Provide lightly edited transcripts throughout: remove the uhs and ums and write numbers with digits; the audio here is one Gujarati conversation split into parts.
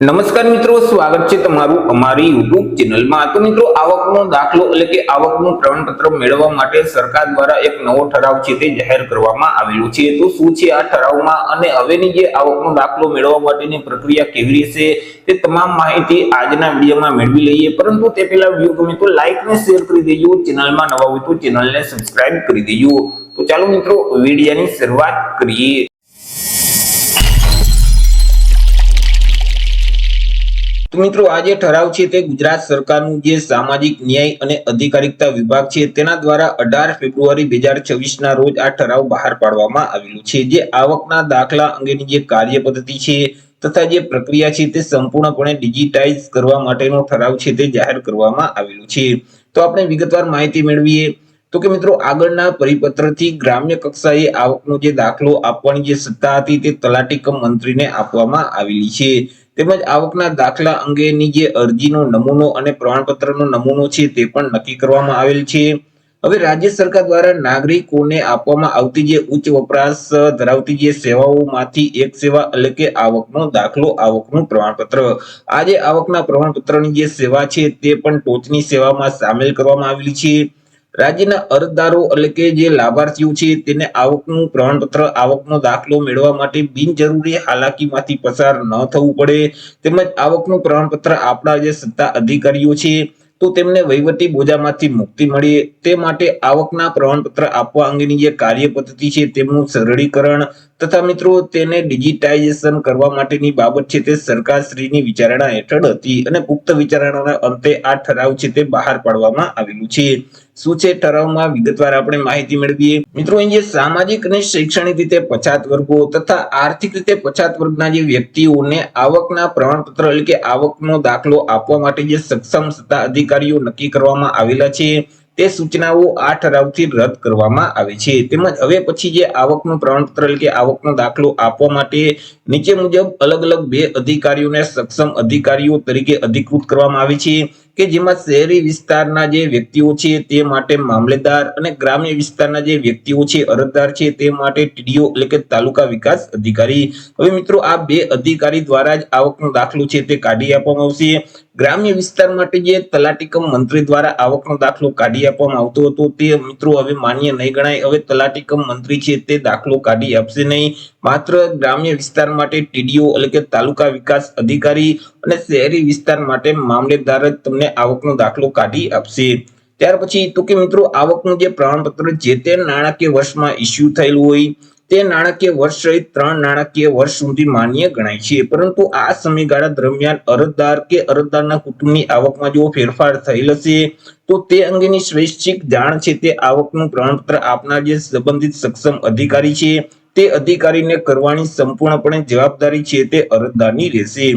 નમસ્કાર મિત્રો, સ્વાગત છે તમારું અમારી યુટ્યુબ ચેનલમાં। તો મિત્રો, આવકનો દાખલો એટલે કે આવકનું પ્રમાણપત્ર મેળવવા માટે સરકાર દ્વારા એક નવો ઠરાવ છે તે જાહેર કરવામાં આવેલો છે। તો શું છે આ ઠરાવમાં અને હવેની જે આવકનો દાખલો મેળવવા માટેની પ્રક્રિયા કેવી રહેશે તે તમામ માહિતી આજના વિડીયોમાં મેળવી લઈએ। પરંતુ તે પહેલા વિડીયો ગમે તો લાઈક ને શેર કરી દેજો, ચેનલમાં નવા હોય તો ચેનલને સબસ્ક્રાઇબ કરી દેજો। તો ચાલો મિત્રો, વિડીયોની શરૂઆત કરીએ। તો મિત્રો, આ જે ઠરાવ છે તે ગુજરાત સરકારનું જે સામાજિક ન્યાય અને અધિકારિતા વિભાગ છે તેના દ્વારા 18 ફેબ્રુઆરી 2026 ના રોજ આ ઠરાવ બહાર પાડવામાં આવેલું છે। જે આવકના દાખલા અંગેની જે કાર્ય પદ્ધતિ છે તથા જે પ્રક્રિયા છે તે સંપૂર્ણપણે ડિજિટાઇઝ કરવા માટેનો ઠરાવ છે તે જાહેર કરવામાં આવેલું છે। તો આપણે વિગતવાર માહિતી મેળવીએ તો કે મિત્રો, આગળના પરિપત્રથી ગ્રામ્ય કક્ષાએ આવકનો જે દાખલો આપવાની જે સત્તા હતી તે તલાટી કમ મંત્રીને આપવામાં આવેલી છે। તેમજ આવકના દાખલા અંગેની જે અરજીનો નમૂનો અને પ્રમાણપત્રનો નમૂનો છે તે પણ નક્કી કરવામાં આવેલ છે। હવે રાજ્ય સરકાર દ્વારા નાગરિકોને આપવામાં આવતી જે ઉચ્ચ વપરાશ ધરાવતી જે સેવાઓમાંથી એક સેવા એટલે કે આવકનો દાખલો, આવકનું પ્રમાણપત્ર। આ જે આવકના પ્રમાણપત્રની જે સેવા છે તે પણ ટોચની સેવામાં સામેલ કરવામાં આવેલી છે। રાજ્યના અરજદારો એટલે કે જે લાભાર્થીઓ છે તેને આવકનું પ્રમાણપત્ર, આવકનો દાખલો મેળવવા માટે બિનજરૂરી હાલાકીમાંથી પસાર ન થવું પડે, તેમજ આવકનું પ્રમાણપત્ર આપણા જે સત્તા અધિકારીઓ છે તો તેમને વહીવટી બોજામાંથી મુક્તિ મળે તે માટે આવકના પ્રમાણપત્ર આપવા અંગેની જે કાર્ય પદ્ધતિ છે તેમનું સરળીકરણ તથા મિત્રો તેને ડિજિટાઇઝેશન કરવા માટેની બાબત છે તે સરકારશ્રીની વિચારણા હેઠળ હતી અને પુખ્ત વિચારણાના અંતે આ ઠરાવ છે તે બહાર પાડવામાં આવેલું છે। શું છે ઠરાવમાં વિગતવાર આપણે માહિતી મેળવીએ। મિત્રો, અહીં જે સામાજિક અને શૈક્ષણિક રીતે પછાત વર્ગો તથા આર્થિક રીતે પછાત વર્ગના જે વ્યક્તિઓને આવકના પ્રમાણપત્ર એટલે કે આવકનો દાખલો આપવા માટે જે સક્ષમ સત્તા અધિકારીઓ નક્કી કરવામાં આવેલા છે તે સૂચનાઓ આ ઠરાવથી રદ કરવામાં આવે છે। તેમજ હવે પછી જે આવકનું પ્રમાણપત્ર એટલે કે આવકનો દાખલો આપવા માટે નીચે મુજબ અલગ અલગ બે અધિકારીઓને સક્ષમ અધિકારીઓ તરીકે અધિકૃત કરવામાં આવે છે કે જેમાં શહેરી વિસ્તારના જે વ્યક્તિઓ છે તે માટે મામલેદાર અને ગ્રામ્ય વિસ્તારના જે વ્યક્તિઓ છે અરજદાર છે તે માટે ટીડીઓ એટલે કે તાલુકા વિકાસ અધિકારી। હવે મિત્રો, આ બે અધિકારી દ્વારા જ આવકનો દાખલો છે તે કાઢી આપવામાં આવશે। ગ્રામ્ય વિસ્તાર માટે જે તલાટી કમ મંત્રી દ્વારા આવકનો દાખલો કાઢી આપવામાં આવતો હતો તે મિત્રો હવે માન્ય નહીં ગણાય। હવે તલાટી કમ મંત્રી છે તે દાખલો કાઢી આપશે નહીં, માત્ર ગ્રામ્ય વિસ્તાર માટે ટીડીઓ એટલે કે તાલુકા વિકાસ અધિકારી અને શહેરી વિસ્તાર માટે મામલેદાર જ તમને આવકનો દાખલો કાઢી આપશે। ત્યાર પછી તો કે મિત્રો, આવકનું જે પ્રમાણપત્ર જે તે નાણાકીય વર્ષમાં ઇસ્યુ થયેલું હોય તે નાણાકીય વર્ષ સહિત 3 નાણાકીય વર્ષ સુધી માન્ય ગણાય છે। પરંતુ આ સમયગાળા દરમિયાન અરજદાર કે અરજદારના કુટુંબની આવકમાં જો ફેરફાર થયેલ હશે તો તે અંગેની સ્વૈચ્છિક જાણ છે તે આવકનું પ્રમાણપત્ર આપનાર જે સંબંધિત સક્ષમ અધિકારી છે તે અધિકારીને કરવાની સંપૂર્ણપણે જવાબદારી છે તે અરજદારની રહેશે।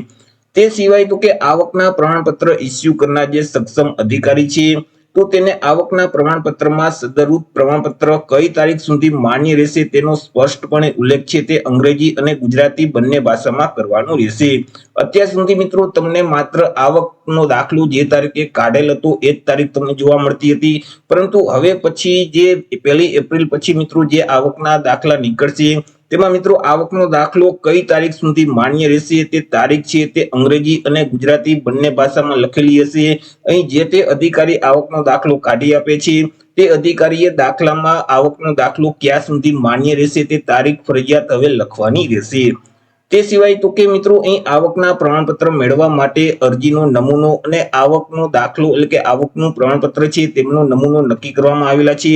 તે સિવાય તો કે આવકના પ્રમાણપત્ર ઇસ્યુ કરનાર જે સક્ષમ અધિકારી છે તો તેને આવકના પ્રમાણપત્રમાં સદરૂપ પ્રમાણપત્ર કઈ તારીખ સુધી માન્ય રહેશે તેનો સ્પષ્ટપણે ઉલ્લેખ છે તે અંગ્રેજી અને ગુજરાતી બંને ભાષામાં કરવાનો રહેશે। અત્યાર સુધી મિત્રો તમને માત્ર આવકનો દાખલો જે તારીખે કાઢેલ હતો એ જ તારીખ તમને જોવા મળતી હતી, પરંતુ હવે પછી જે 1 એપ્રિલ પછી મિત્રો જે આવકના દાખલા નીકળશે તેમાં મિત્રો આવકનો દાખલો કઈ તારીખ સુધી માન્ય રહેશે તે તારીખ છે તે અંગ્રેજી અને ગુજરાતી બંને ભાષામાં લખેલી હશે। અહીં જે તે અધિકારી આવકનો દાખલો કાઢી આપે છે તે અધિકારીએ દાખલામાં આવકનો દાખલો ક્યાં સુધી માન્ય રહેશે તે તારીખ ફરજિયાત હવે લખવાની રહેશે। તે સિવાય તો કે મિત્રો, અહીં આવકના પ્રમાણપત્ર મેળવવા માટે અરજીનો નમૂનો અને આવકનો દાખલો એટલે કે આવકનું પ્રમાણપત્ર છે તેમનો નમૂનો નક્કી કરવામાં આવેલા છે।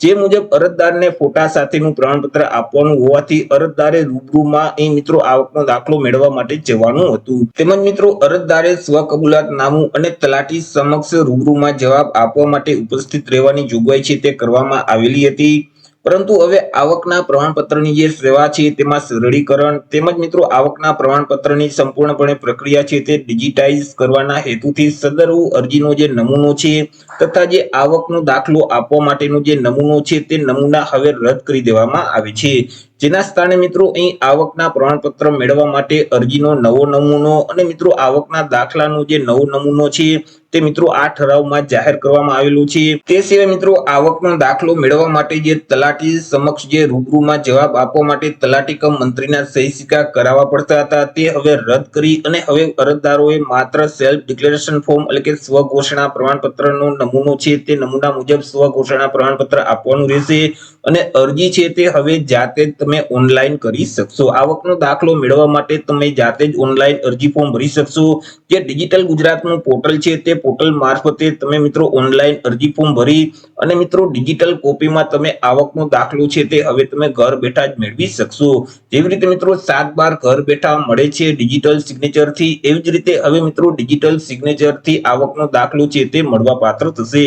જે મુજબ અરજદારને ફોટા સાથેનું પ્રમાણપત્ર આપવાનું હોવાથી અરજદારે રૂબરૂમાં અહીં મિત્રો આવકનો દાખલો મેળવવા માટે જવાનું હતું। તેમજ મિત્રો, અરજદારે સ્વકબૂલાતનામું અને તલાટી સમક્ષ રૂબરૂમાં જવાબ આપવા માટે ઉપસ્થિત રહેવાની જોગવાઈ છે તે કરવામાં આવેલી હતી। પરંતુ હવે આવકના પ્રમાણપત્રની જે સેવા છે તેમાં સરળીકરણ તેમજ મિત્રો આવકના પ્રમાણપત્રની સંપૂર્ણપણે પ્રક્રિયા છે તે ડિજિટાઇઝ કરવાના હેતુથી સદરુ અરજીનો જે નમૂનો છે તથા જે આવકનો દાખલો આપવા માટેનો જે નમૂનો છે તે નમૂના હવે રદ કરી દેવામાં આવે છે। જેના સ્થાને મિત્રો અહીં આવકના પ્રમાણપત્ર મેળવવા માટે અરજીનો નવો નમૂનો અને મિત્રો આવકના દાખલાનો જે નવો નમૂનો છે તે મિત્રો આ ઠરાવમાં જાહેર કરવામાં આવેલું છે। તે સિવાય મિત્રો આવકનો દાખલો મેળવવા માટે જે તલાટી સમક્ષ જે રૂબરૂમાં જવાબ આપવા માટે તલાટી કમ મંત્રીના સહી સિક્કા કરાવવા પડતા હતા તે હવે રદ કરી અને હવે અરજદારોએ માત્ર સેલ્ફ ડિક્લેરેશન ફોર્મ એટલે કે સ્વ ઘોષણા પ્રમાણપત્રનો નમૂનો છે તે નમૂના મુજબ સ્વ ઘોષણા પ્રમાણપત્ર આપવાનું રહેશે અને અરજી છે તે હવે જાતે જ તમે ઓનલાઈન કરી શકશો। આવકનો દાખલો મેળવવા માટે તમે જાતે જ ઓનલાઈન અરજી ફોર્મ ભરી શકશો। જે ડિજિટલ ગુજરાતનું પોર્ટલ છે તે પોર્ટલ મારફતે તમે મિત્રો ઓનલાઈન અરજી ફોર્મ ભરી અને મિત્રો ડિજિટલ કોપીમાં તમે આવકનો દાખલો છે તે હવે તમે ઘર બેઠા જ મેળવી શકશો। જેવી રીતે મિત્રો 7/12 ઘર બેઠા મળે છે ડિજિટલ સિગ્નેચર થી, એવી જ રીતે હવે મિત્રો ડિજિટલ સિગ્નેચર થી આવકનો દાખલો છે તે મળવા પાત્ર થશે।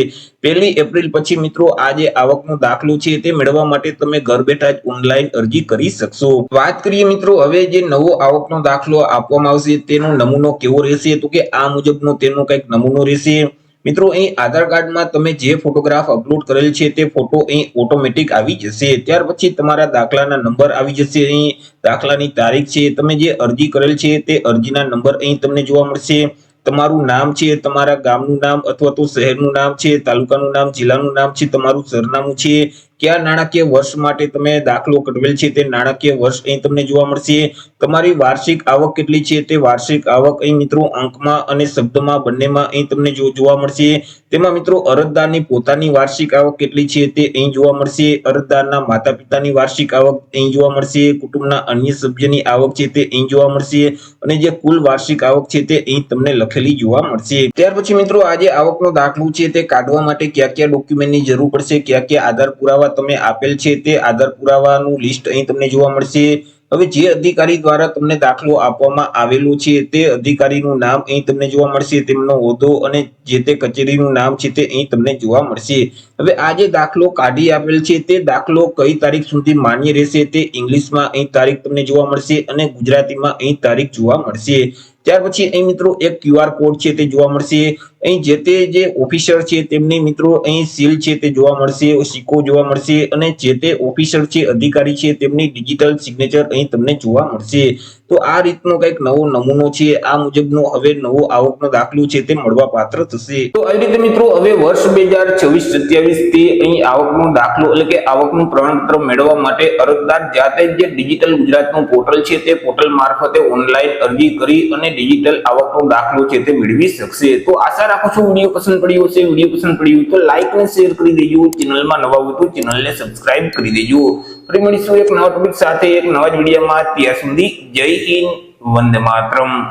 1 એપ્રિલ પછી મિત્રો આ જે આવકનો દાખલો છે તે મેળવવા માટે તમે ઘર બેઠા જ ઓનલાઈન અરજી કરી શકશો। વાત કરીએ મિત્રો હવે જે નવો આવકનો દાખલો આપવામાં આવશે તેનો નમૂનો કેવો રહેશે, તો કે આ મુજબનો તેનો કંઈક નમૂનો રહેશે। મિત્રો અહીં આધાર કાર્ડમાં તમે જે ફોટોગ્રાફ અપલોડ કરેલ છે તે ફોટો અહીં ઓટોમેટિક આવી જશે। ત્યાર પછી તમારા દાખલાના નંબર આવી જશે, અહીં દાખલાની તારીખ છે, તમે જે અરજી કરેલ છે તે અરજીના નંબર અહીં તમને જોવા મળશે। તમારું નામ છે, તમારા ગામનું નામ અથવા તો શહેરનું નામ છે, તાલુકાનું નામ, જિલ્લાનું નામ છે, તમારું સરનામું છે, કયા નાણાકીય વર્ષ માટે તમે દાખલો કઢવેલ છે તે નાણાકીય વર્ષ અહીં તમને જોવા મળશે। તમારી વાર્ષિક આવક કેટલી છે તે વાર્ષિક આવક અહીં મિત્રો અંકમાં અને શબ્દમાં બંનેમાં અહીં તમને જોવા મળશે। તેમાં મિત્રો અરજદારની પોતાની વાર્ષિક આવક કેટલી છે તે અહીં જોવા મળશે, અરજદારના માતા પિતાની વાર્ષિક આવક અહીં જોવા મળશે, કુટુંબના અન્ય સભ્યની આવક છે તે અહીં જોવા મળશે અને જે કુલ વાર્ષિક આવક છે તે અહીં તમને લખેલી જોવા મળશે। ત્યાર પછી મિત્રો આ જે આવકનો દાખલો છે તે કાઢવા માટે કયા કયા ડોક્યુમેન્ટની જરૂર પડશે, કયા કયા આધાર પુરાવા તમે આપેલ છે તે આધાર પુરાવાનું લિસ્ટ અહીં તમને જોવા મળશે। હવે જે અધિકારી દ્વારા તમને દાખલો આપવામાં આવેલો છે તે અધિકારીનું નામ અહીં તમને જોવા મળશે, તેમનો હોદ્દો અને જે તે કચેરીનું નામ છે તે અહીં તમને જોવા મળશે। હવે આ જે દાખલો કાઢી આપેલ છે તે દાખલો કઈ તારીખ સુધી માન્ય રહેશે તે ઇંગ્લિશમાં અહીં તારીખ તમને જોવા મળશે અને ગુજરાતીમાં અહીં તારીખ જોવા મળશે। ત્યાર પછી અહીં મિત્રો એક QR કોડ છે તે જોવા મળશે, અહીં જે તે જે ઓફિસર છે તેમની મિત્રો અહીં સીલ છે તે જોવા મળશે, સિક્કો જોવા મળશે અને જે તે ઓફિસર છે અધિકારી છે તેમની ડિજિટલ સિગ્નેચર અહીં તમને જોવા મળશે। તો આ રીતનો કંઈક નવો નમૂનો છે, આ મુજબનો હવે નવો આવકનો દાખલો છે તે મળવા પાત્ર થશે। તો આવી રીતે મિત્રો હવે વર્ષ 2026-27 થી અહીં આવકનો દાખલો એટલે કે આવકનું પ્રમાણપત્ર મેળવવા માટે અરજદાર જાતે જ જે ડિજિટલ ગુજરાતનું પોર્ટલ છે તે પોર્ટલ મારફતે ઓનલાઈન અરજી કરી અને ડિજિટલ આવકનો દાખલો છે તે મેળવી શકશે। તો આશા રાખું છું વિડીયો પસંદ પડ્યો હશે, વિડીયો પસંદ પડ્યું તો લાઈક અને શેર કરી દેજો, ચેનલમાં નવા હોય તો ચેનલને સબસ્ક્રાઇબ કરી દેજો। ફરી મળીશું એક નવા ટોપિક સાથે એક નવા જ વિડીયોમાં, ત્યાં સુધી જય હિન્દ, વંદે માતરમ।